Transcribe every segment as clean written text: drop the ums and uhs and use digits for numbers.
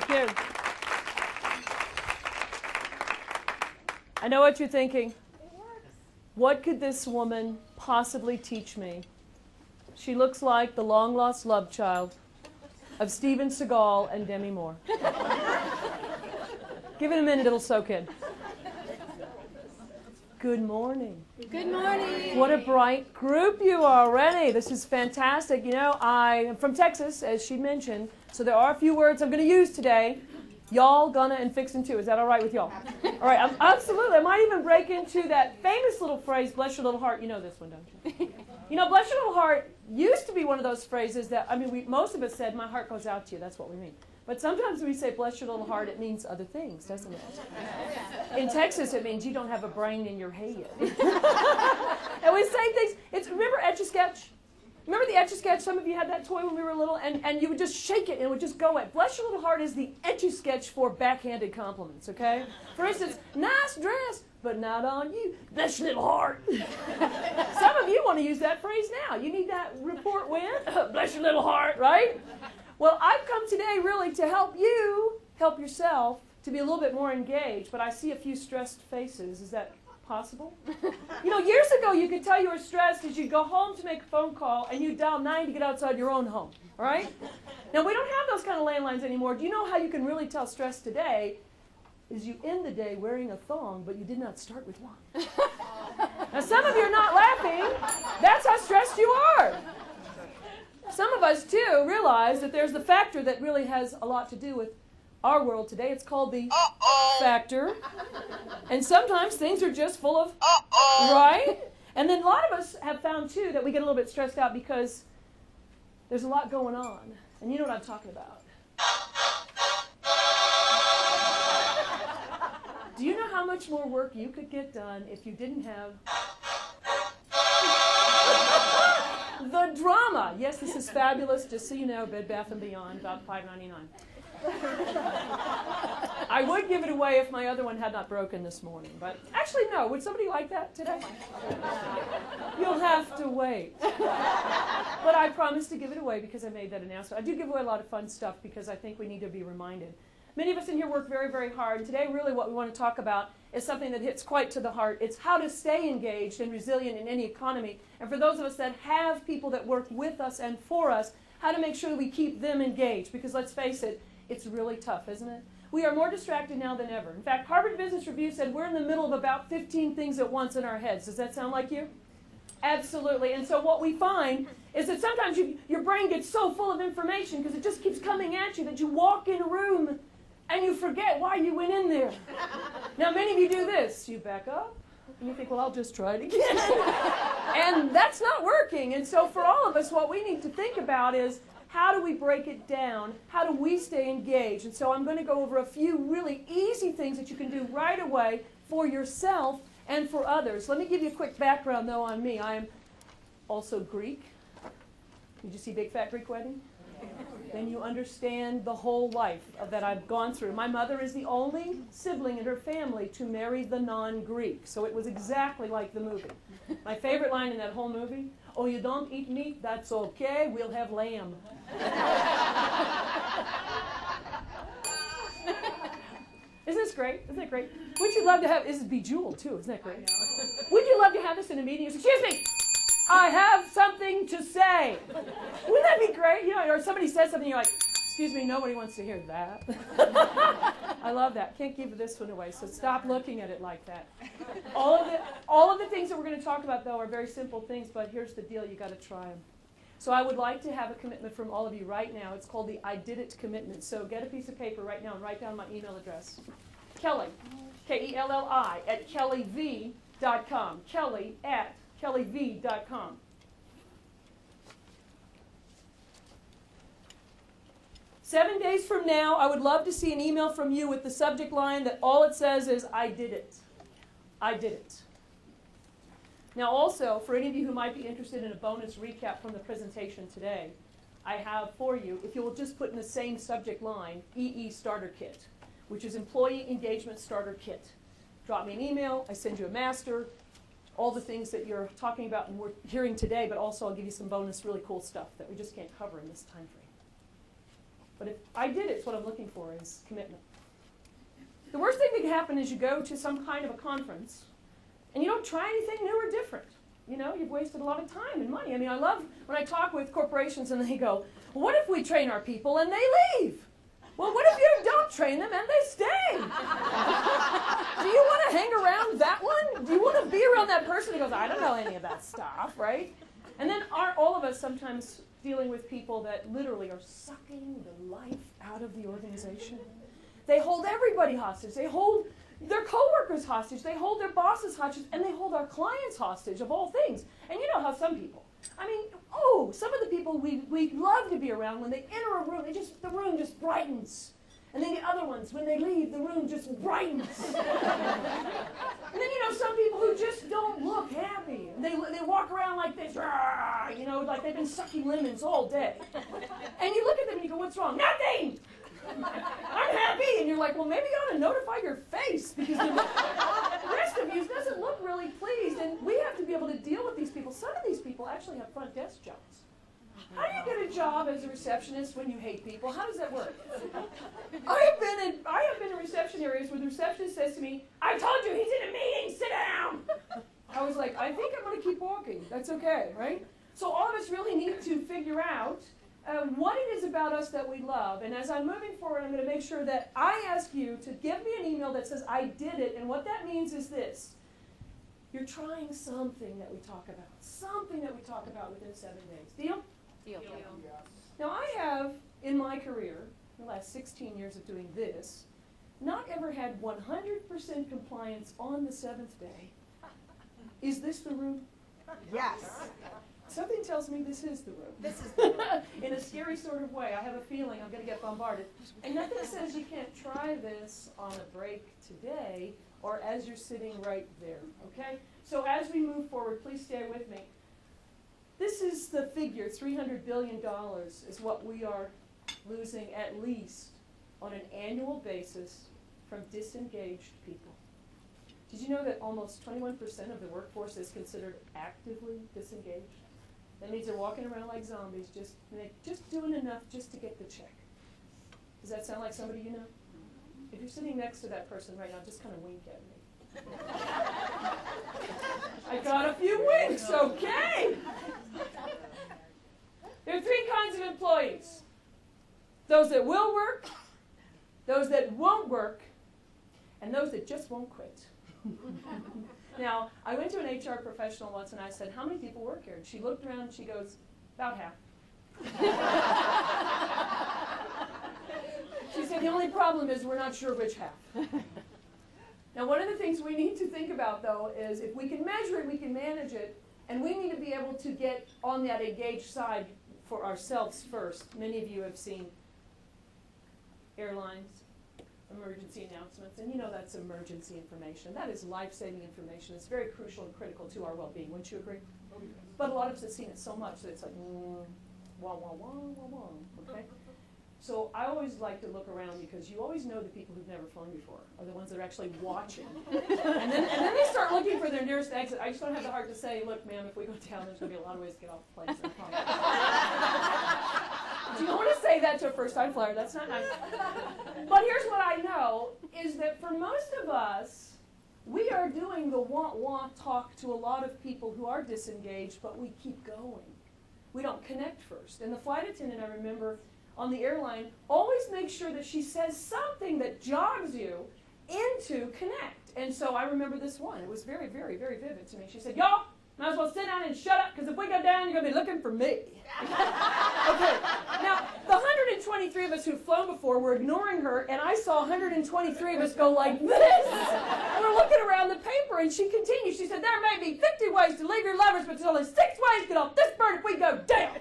Thank you. I know what you're thinking. What could this woman possibly teach me? She looks like the long-lost love child of Steven Seagal and Demi Moore. Give it a minute, it'll soak in. Good morning. Good morning. What a bright group you are already. This is fantastic. You know, I am from Texas, as she mentioned, so there are a few words I'm going to use today. Y'all, gonna, and fixin' too. Is that all right with y'all? All right, absolutely. I might even break into that famous little phrase, bless your little heart. You know this one, don't you? You know, bless your little heart used to be one of those phrases that, I mean, most of us said, my heart goes out to you. That's what we mean. But sometimes when we say, bless your little heart, it means other things, doesn't it? In Texas, it means you don't have a brain in your head. And we say things, remember Etch-a-Sketch? Remember the Etch-a-Sketch? Some of you had that toy when we were little, and you would just shake it, and it would just go at. Bless your little heart is the Etch-a-Sketch for backhanded compliments, okay? For instance, nice dress, but not on you. Bless your little heart. Some of you want to use that phrase now. You need that report win. Bless your little heart, right? Well, I've come today really to help you help yourself to be a little bit more engaged, but I see a few stressed faces. Is that possible? You know, years ago you could tell you were stressed as you'd go home to make a phone call and you'd dial 9 to get outside your own home, all right? Now, we don't have those kind of landlines anymore. Do you know how you can really tell stress today? Is you end the day wearing a thong, but you did not start with one. Now, some of you are not laughing. That's how stressed you are. Some of us, too, realize that there's the factor that really has a lot to do with our world today. It's called the factor. And sometimes things are just full of right? And then a lot of us have found, too, that we get a little bit stressed out because there's a lot going on. And you know what I'm talking about. Do you know how much more work you could get done if you didn't have the drama? Yes, this is fabulous. Just so you know, Bed Bath & Beyond, about $5.99. I would give it away if my other one had not broken this morning. But actually, no. Would somebody like that today? You'll have to wait. But I promise to give it away because I made that announcement. I do give away a lot of fun stuff because I think we need to be reminded. Many of us in here work very, very hard. And today, really, what we want to talk about is something that hits quite to the heart. It's how to stay engaged and resilient in any economy. And for those of us that have people that work with us and for us, how to make sure that we keep them engaged. Because let's face it, it's really tough, isn't it? We are more distracted now than ever. In fact, Harvard Business Review said we're in the middle of about 15 things at once in our heads. Does that sound like you? Absolutely. And so what we find is that sometimes your brain gets so full of information because it just keeps coming at you that you walk in a room and you forget why you went in there. Now, many of you do this. You back up, and you think, well, I'll just try it again. And that's not working. And so for all of us, what we need to think about is, how do we break it down? How do we stay engaged? And so I'm going to go over a few really easy things that you can do right away for yourself and for others. Let me give you a quick background, though, on me. I am also Greek. Did you see Big Fat Greek Wedding? Then you understand the whole life that I've gone through. My mother is the only sibling in her family to marry the non-Greek. So it was exactly like the movie. My favorite line in that whole movie, oh, you don't eat meat? That's okay. We'll have lamb. Isn't this great? Isn't that great? Would you love to have, this is Bejeweled too, isn't that great? Would you love to have this in a meeting? Excuse me, I have something to say. Wouldn't that be great? You know, or somebody says something, you're like, excuse me, nobody wants to hear that. I love that. Can't give this one away, so stop looking at it like that. All of the things that we're going to talk about, though, are very simple things, but here's the deal. You got to try them. So I would like to have a commitment from all of you right now. It's called the I Did It commitment. So get a piece of paper right now and write down my email address. Kelli, Kelli, at kelliv.com. Kelli at kelliv.com. 7 days from now, I would love to see an email from you with the subject line that all it says is, I did it. I did it. Now also, for any of you who might be interested in a bonus recap from the presentation today, I have for you, if you will just put in the same subject line, EE Starter Kit, which is Employee Engagement Starter Kit. Drop me an email, I send you a master, all the things that you're talking about and we're hearing today, but also I'll give you some bonus really cool stuff that we just can't cover in this time frame. But if I did it, it's what I'm looking for is commitment. The worst thing that can happen is you go to some kind of a conference and you don't try anything new or different. You know, you've wasted a lot of time and money. I mean, I love when I talk with corporations and they go, well, what if we train our people and they leave? Well, what if you don't train them and they stay? Do you want to hang around that one? Do you want to be around that person who goes, I don't know any of that stuff, right? And then aren't all of us sometimes dealing with people that literally are sucking the life out of the organization? They hold everybody hostage. They hold their coworkers hostage. They hold their bosses hostage. And they hold our clients hostage, of all things. And you know how some people, I mean, some of the people we love to be around, when they enter a room, the room just brightens. And then the other ones, when they leave, the room just brightens. And then, you know, some people who just don't look happy. They walk around like this, you know, like they've been sucking lemons all day. And you look at them and you go, what's wrong? Nothing! I'm happy! And you're like, well, maybe you ought to notify your face, because the rest of you doesn't look really pleased. And we have to be able to deal with these people. Some of these people actually have front desk jobs. How do you get a job as a receptionist when you hate people? How does that work? I have been in reception areas where the receptionist says to me, I told you he's in a meeting, sit down! I was like, I think I'm going to keep walking. That's okay, right? So all of us really need to figure out what it is about us that we love. And as I'm moving forward, I'm going to make sure that I ask you to give me an email that says, I did it. And what that means is this. You're trying something that we talk about. Something that we talk about within 7 days. Deal? Deal. Now, I have, in my career, the last 16 years of doing this, not ever had 100% compliance on the 7th day. Is this the room? Yes. Something tells me this is the room. This is the room. In a scary sort of way. I have a feeling I'm going to get bombarded. And nothing says you can't try this on a break today or as you're sitting right there, okay? So as we move forward, please stay with me. This is the figure, $300 billion is what we are losing at least on an annual basis from disengaged people. Did you know that almost 21% of the workforce is considered actively disengaged? That means they're walking around like zombies, just doing enough just to get the check. Does that sound like somebody you know? If you're sitting next to that person right now, just kind of wink at me. I got a few winks, okay? There are 3 kinds of employees. Those that will work, those that won't work, and those that just won't quit. Now, I went to an HR professional once and I said, how many people work here? And she looked around and she goes, about half. She said, the only problem is we're not sure which half. Now, one of the things we need to think about, though, is if we can measure it, we can manage it, and we need to be able to get on that engaged side for ourselves first. Many of you have seen airlines, emergency announcements, and you know that's emergency information. That is life-saving information. It's very crucial and critical to our well-being. Wouldn't you agree? But a lot of us have seen it so much that it's like, wah, wah, wah, wah, wah, okay? So I always like to look around because you always know the people who've never flown before are the ones that are actually watching. and then they start looking for their nearest exit. I just don't have the heart to say, look, ma'am, if we go down, there's going to be a lot of ways to get off the plane. So you don't want to say that to a first-time flyer. That's not nice. But here's what I know, is that for most of us, we are doing the want talk to a lot of people who are disengaged, but we keep going. We don't connect first. And the flight attendant, I remember, on the airline, always make sure that she says something that jogs you into connect. And so I remember this one. It was very, very, very vivid to me. She said, y'all, might as well sit down and shut up, because if we go down, you're going to be looking for me. Okay, now, the 123 of us who've flown before were ignoring her, and I saw 123 of us go like this. We're looking around the paper, and she continued. She said, there may be 50 ways to leave your lovers, but there's only 6 ways to get off this bird if we go down.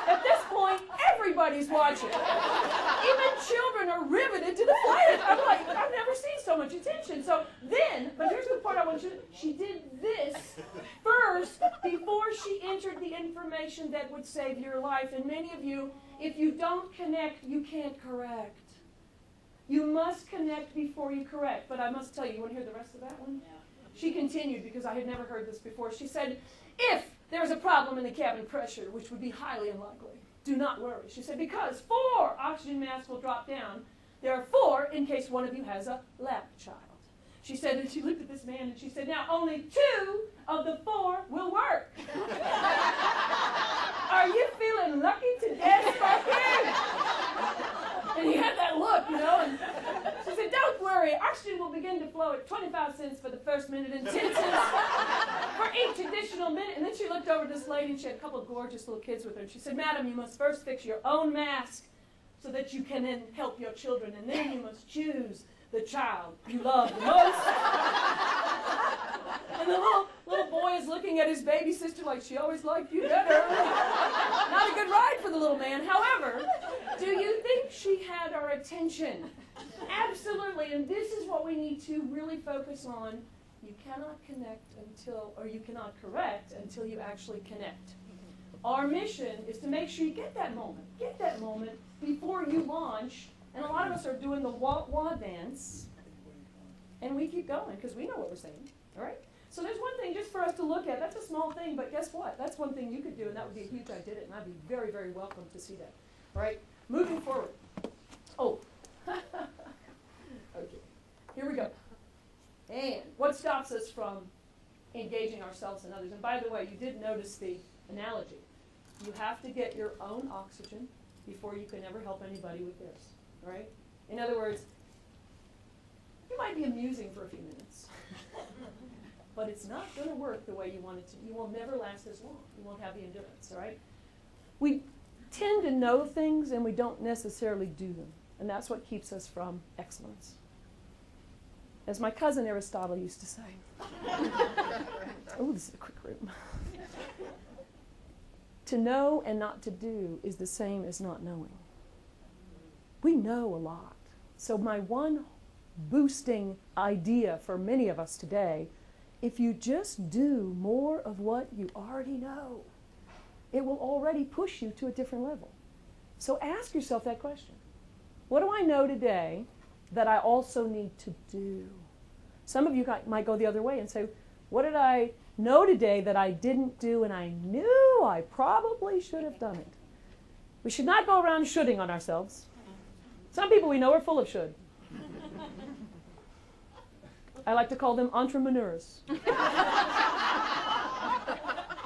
At this point, everybody's watching. Even children are riveted to the flight. I'm like, I've never seen so much attention. So then, but here's the part I want you to, she did this first before she entered the information that would save your life. And many of you, if you don't connect, you can't correct. You must connect before you correct. But I must tell you, you want to hear the rest of that one? Yeah. She continued, because I had never heard this before. She said, if there's a problem in the cabin pressure, which would be highly unlikely, do not worry. She said, because 4 oxygen masks will drop down. There are 4 in case one of you has a lap child. She said, and she looked at this man and she said, now only 2 of the 4 will work. Are you feeling lucky today, Sparky? And he had that look, you know, and she said, don't worry, oxygen will begin to flow at 25 cents for the first minute and 10 cents for each additional minute. And then she looked over at this lady and she had a couple of gorgeous little kids with her. And she said, madam, you must first fix your own mask so that you can then help your children. And then you must choose the child you love the most. And the little boy is looking at his baby sister like, she always liked you better. Not a good ride for the little man. However, do you think she had our attention? Absolutely. And this is what we need to really focus on. You cannot connect until, or you cannot correct until you actually connect. Our mission is to make sure you get that moment before you launch. And a lot of us are doing the wah-wah dance, and we keep going because we know what we're saying, all right? So there's one thing just for us to look at. That's a small thing, but guess what? That's one thing you could do, and that would be a huge I did it, and I'd be very, very welcome to see that, all right? Moving forward. Oh, okay, here we go. And what stops us from engaging ourselves and others? And by the way, you did notice the analogy. You have to get your own oxygen before you can ever help anybody with theirs. All right? In other words, you might be amusing for a few minutes, but it's not going to work the way you want it to. You will never last as long. You won't have the endurance, all right? We tend to know things and we don't necessarily do them, and that's what keeps us from excellence. As my cousin Aristotle used to say. Oh, this is a quick room. To know and not to do is the same as not knowing. We know a lot. So my one boosting idea for many of us today, if you just do more of what you already know, it will already push you to a different level. So ask yourself that question. What do I know today that I also need to do? Some of you might go the other way and say, what did I know today that I didn't do and I knew I probably should have done it? We should not go around shoulding on ourselves. Some people we know are full of should. I like to call them entrepreneurs.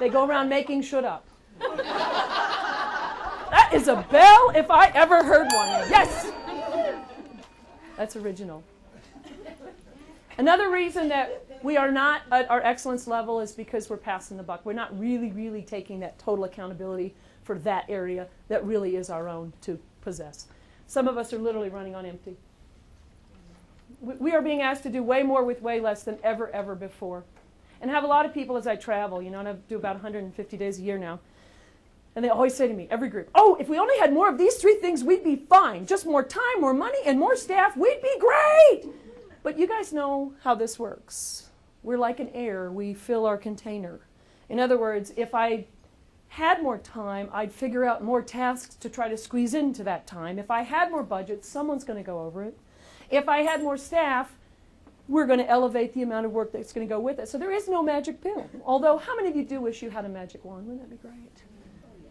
They go around making should up. That is a bell if I ever heard one. Yes! That's original. Another reason that we are not at our excellence level is because we're passing the buck. We're not really, really taking that total accountability for that area that really is our own to possess. Some of us are literally running on empty. We are being asked to do way more with way less than ever before. And I have a lot of people as I travel, you know, and I do about 150 days a year now. And they always say to me, every group, oh, if we only had more of these 3 things, we'd be fine. Just more time, more money, and more staff, we'd be great. But you guys know how this works. We're like an air. We fill our container. In other words, if I had more time, I'd figure out more tasks to try to squeeze into that time. If I had more budget, someone's going to go over it. If I had more staff, we're going to elevate the amount of work that's going to go with it. So there is no magic pill. Although, how many of you do wish you had a magic wand? Wouldn't that be great?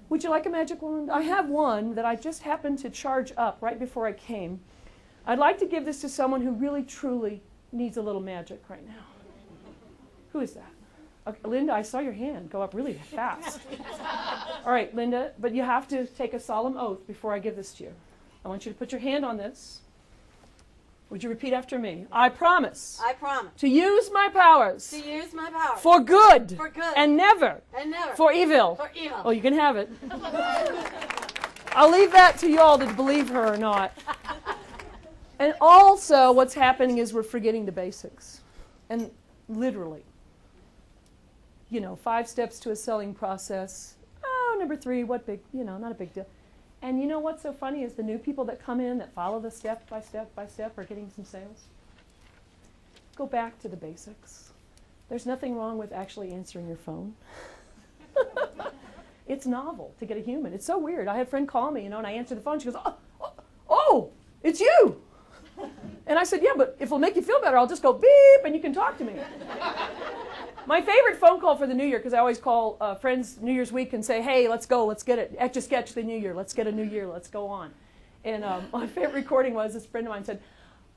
Would you like a magic wand? I have one that I just happened to charge up right before I came. I'd like to give this to someone who really, truly needs a little magic right now. Who is that? Okay, Linda, I saw your hand go up really fast. All right, Linda, but you have to take a solemn oath before I give this to you. I want you to put your hand on this. Would you repeat after me? I promise. I promise. To use my powers. To use my powers. For good. For good. And never. And never. For evil. For evil. Oh, you can have it. I'll leave that to you all to believe her or not. And also, what's happening is we're forgetting the basics. And literally, you know, 5 steps to a selling process. Oh, number 3, what big, you know, not a big deal. And you know what's so funny is the new people that come in that follow the step by step by step are getting some sales. Go back to the basics. There's nothing wrong with actually answering your phone. It's novel to get a human. It's so weird. I had a friend call me, you know, and I answered the phone. She goes, oh, it's you. And I said, yeah, but if it'll make you feel better, I'll just go beep and you can talk to me. My favorite phone call for the New Year, because I always call friends New Year's week and say, hey, let's go, let's get it. Etch-a-sketch the New Year. Let's get a new year. Let's go on. And my favorite recording was this friend of mine said,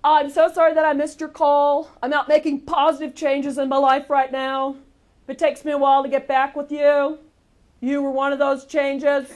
I'm so sorry that I missed your call. I'm out making positive changes in my life right now. If it takes me a while to get back with you, you were one of those changes.